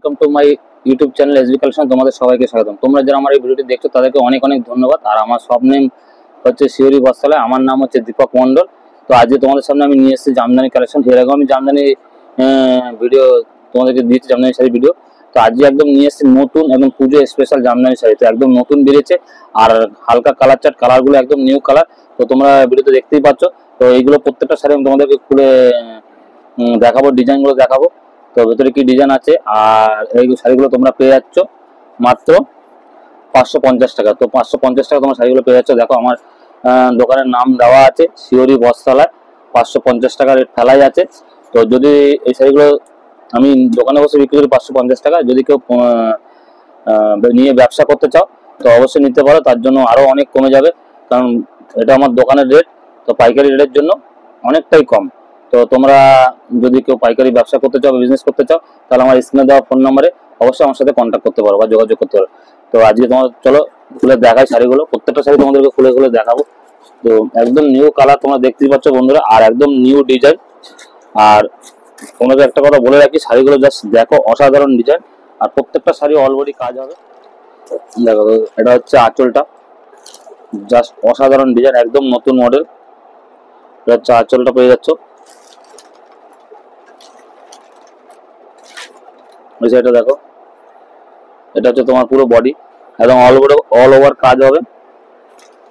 Welcome to my YouTube channel SB collection. তোমাদের সবাইকে স্বাগতম। তোমরা যারা আমার এই ভিডিওটি দেখছো তাদেরকে অনেক অনেক ধন্যবাদ। আর আমার সব নেম হচ্ছে শিউরি বস্ত্রালয়, আমার নাম হচ্ছে দীপক মন্ডল। তো আজকে তোমাদের সামনে আমি নিয়ে এসেছি জামদানি কালেকশন। এর আগেও আমি জামদানি ভিডিও তোমাদেরকে দিয়েছি, জামদানি শাড়ি ভিডিও। তো আজকে একদম নিয়ে এসেছি নতুন একদম পুজো স্পেশাল জামদানি শাড়ি। তো একদম নতুন বেরিয়েছে আর হালকা কালার চার্ট, কালারগুলো একদম নিউ কালার। তো তোমরা ভিডিওতে দেখতেই পাচ্ছ। তো এইগুলো প্রত্যেকটা শাড়ি আমি তোমাদেরকে খুলে দেখাবো, ডিজাইনগুলো দেখাবো। তো ভেতরে কি ডিজাইন আছে। আর এই শাড়িগুলো তোমরা পেয়ে যাচ্ছ মাত্র 550 টাকা। তো 550 টাকা তোমার শাড়িগুলো পেয়ে যাচ্ছ। দেখো আমার দোকানের নাম দেওয়া আছে শিউরি বস্ত্রালয়, 550 টাকা রেট ফেলাই আছে। তো যদি এই শাড়িগুলো আমি দোকানে বসে বিক্রি করি 550 টাকা, যদি কেউ নিয়ে ব্যবসা করতে চাও তো অবশ্যই নিতে পারো, তার জন্য আরো অনেক কমে যাবে। কারণ এটা আমার দোকানের রেট, তো পাইকারি রেটের জন্য অনেকটাই কম। তো তোমরা যদি কেউ পাইকারি ব্যবসা করতে চাও, বিজনেস করতে চাও, তাহলে আমার স্ক্রিনে দেওয়া ফোন নম্বরে অবশ্যই আমার সাথে কন্ট্যাক্ট করতে পারো বা যোগাযোগ করতে পারো। তো আজকে তোমার চলো খুলে দেখাই শাড়িগুলো, প্রত্যেকটা শাড়ি তোমাদেরকে খুলে খুলে দেখাবো। তো একদম নিউ কালার তোমরা দেখতেই পাচ্ছ বন্ধুরা, আর একদম নিউ ডিজাইন। আর তোমাদের একটা কথা বলে রাখি, শাড়িগুলো জাস্ট দেখো, অসাধারণ ডিজাইন। আর প্রত্যেকটা শাড়ি অলরেডি কাজ হবে। দেখো এটা হচ্ছে আঁচলটা, জাস্ট অসাধারণ ডিজাইন, একদম নতুন মডেল। এটা হচ্ছে আঁচলটা পেয়ে যাচ্ছ। ওই সাইডটা দেখো, এটা হচ্ছে তোমার পুরো বডি, একদম অল ওভার কাজ হবে।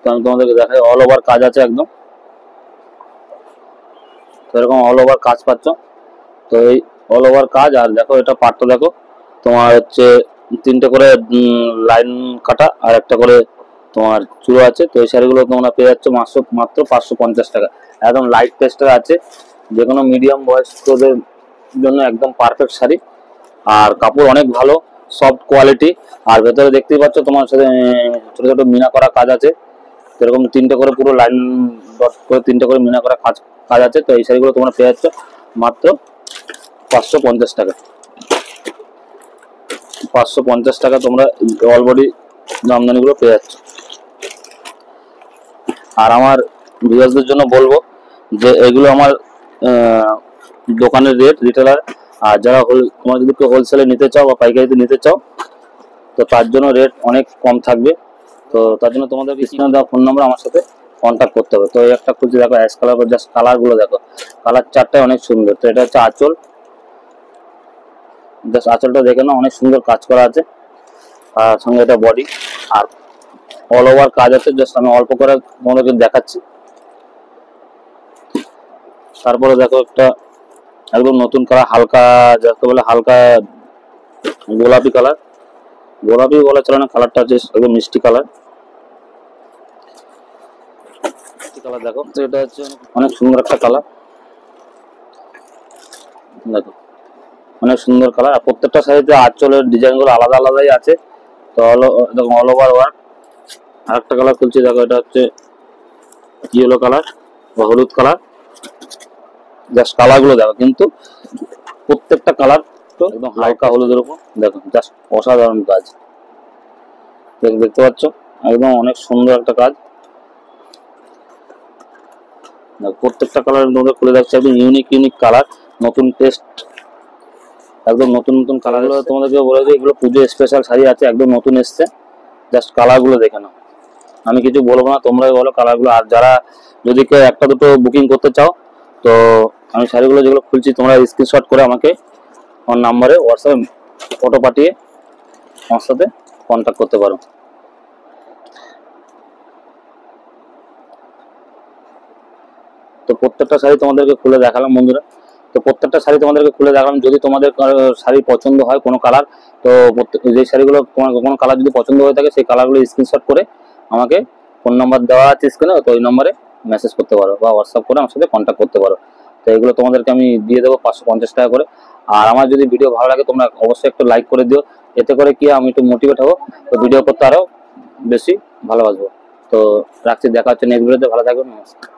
তো আমি তোমাদেরকে দেখাই, অল ওভার কাজ আছে একদম। তো এরকম অল ওভার কাজ পাচ্ছ। তো এই অল ওভার কাজ। আর দেখো এটা পাটটা দেখো, তোমার হচ্ছে 3টে করে লাইন কাটা আর একটা করে তোমার চূড়ো আছে। তো এই শাড়িগুলো তোমরা পেয়ে যাচ্ছ মাত্র 550 টাকা। একদম লাইট টেস্টের আছে, যে কোনো মিডিয়াম বয়স্কদের জন্য একদম পারফেক্ট শাড়ি। আর কাপড় অনেক ভালো, সফট কোয়ালিটি। আর ভেতরে দেখতেই পাচ্ছ তোমার সাথে ছোট ছোট মিনা করা কাজ আছে। এরকম 3টে করে পুরো লাইন ডট করে 3টে করে মিনা করা কাজ কাজ আছে। তো এই শাড়িগুলো তোমরা পেয়ে যাচ্ছ মাত্র 550 টাকা। 550 টাকা তোমরা অল বডি জামদানিগুলো পেয়ে যাচ্ছ। আর আমার ভিউয়ার্সদের জন্য বলবো যে এগুলো আমার দোকানের রেট, রিটেলার। আর যারা তোমরা যদি কেউ হোলসেলে নিতে চাও বা পাইকারিতে নিতে চাও, তো তার জন্য রেট অনেক কম থাকবে। তো তার জন্য তোমাদের স্ক্রিনে দেওয়া ফোন নাম্বার আমার সাথে কন্ট্যাক্ট করতে হবে। তো এই একটা খুঁজে দেখো অ্যাশ কালার, জাস্ট কালারগুলো দেখো, কালার চারটাই অনেক সুন্দর। তো এটা হচ্ছে আঁচল, জাস্ট আঁচলটা দেখে না, অনেক সুন্দর কাজ করা আছে। আর সঙ্গে এটা বডি, আর অল ওভার কাজ আছে। জাস্ট আমি অল্প করে তোমাদেরকে দেখাচ্ছি। তারপরে দেখো একটা একদম নতুন কালার, হালকা যাকে বলে হালকা গোলাপি কালার। গোলাপি বলা চলে না, কালারটা হচ্ছে একদম মিষ্টি কালার। কালার দেখো, তো এটা হচ্ছে অনেক সুন্দর একটা কালার। দেখো অনেক সুন্দর কালার। আর প্রত্যেকটা শাড়িতে আঁচলের ডিজাইন গুলো আলাদা আলাদাই আছে। তো দেখো অল ওভার ওয়ার্ক। আর একটা কালার খুলছি, দেখো এটা হচ্ছে ইয়েলো কালার বা হলুদ কালার। জাস্ট কালার গুলো দেখো, কিন্তু প্রত্যেকটা কালার তো একদম হালকা হলুদের উপর। দেখো জাস্ট অসাধারণ কাজ, দেখতে পাচ্ছ, একদম অনেক সুন্দর একটা কাজ। প্রত্যেকটা কালার তোমাদের খুলে যাচ্ছে, একদম ইউনিক ইউনিক কালার, নতুন টেস্ট, একদম নতুন নতুন কালার গুলো তোমাদেরকে বলে দিই। এগুলো পুজো স্পেশাল শাড়ি আছে, একদম নতুন এসছে। জাস্ট কালার গুলো দেখে নাও, আমি কিছু বলবো না, তোমরাই বলো কালার গুলো। আর যারা যদি কেউ একটা দুটো বুকিং করতে চাও, তো আমি শাড়িগুলো যেগুলো খুলছি তোমরা স্ক্রিনশট করে আমাকে আমার নাম্বারে হোয়াটসঅ্যাপে ফটো পাঠিয়ে আমার সাথে কন্ট্যাক্ট করতে পারো। তো প্রত্যেকটা শাড়ি তোমাদেরকে খুলে দেখালাম বন্ধুরা। তো প্রত্যেকটা শাড়ি তোমাদেরকে খুলে দেখালাম। যদি তোমাদের শাড়ি পছন্দ হয় কোনো কালার, তো যে শাড়িগুলো তোমার কোনো কালার যদি পছন্দ হয়ে থাকে, সেই কালারগুলো স্ক্রিনশট করে আমাকে ফোন নাম্বার দেওয়া আছে স্ক্রিনে, তো ওই নম্বরে মেসেজ করতে পারো বা হোয়াটসঅ্যাপ করে আমার সাথে কন্ট্যাক্ট করতে পারো। তো এগুলো তোমাদেরকে আমি দিয়ে দেবো 550 টাকা করে। আর আমার যদি ভিডিও ভালো লাগে তোমরা অবশ্যই একটু লাইক করে দিও, এতে করে কি আমি একটু মোটিভেট হবো, তো ভিডিও করতে আরো বেশি ভালোবাসবো। তো রাখছি, দেখা হচ্ছে নেক্সট ভিডিওতে। ভালো থাকবেন, নমস্কার।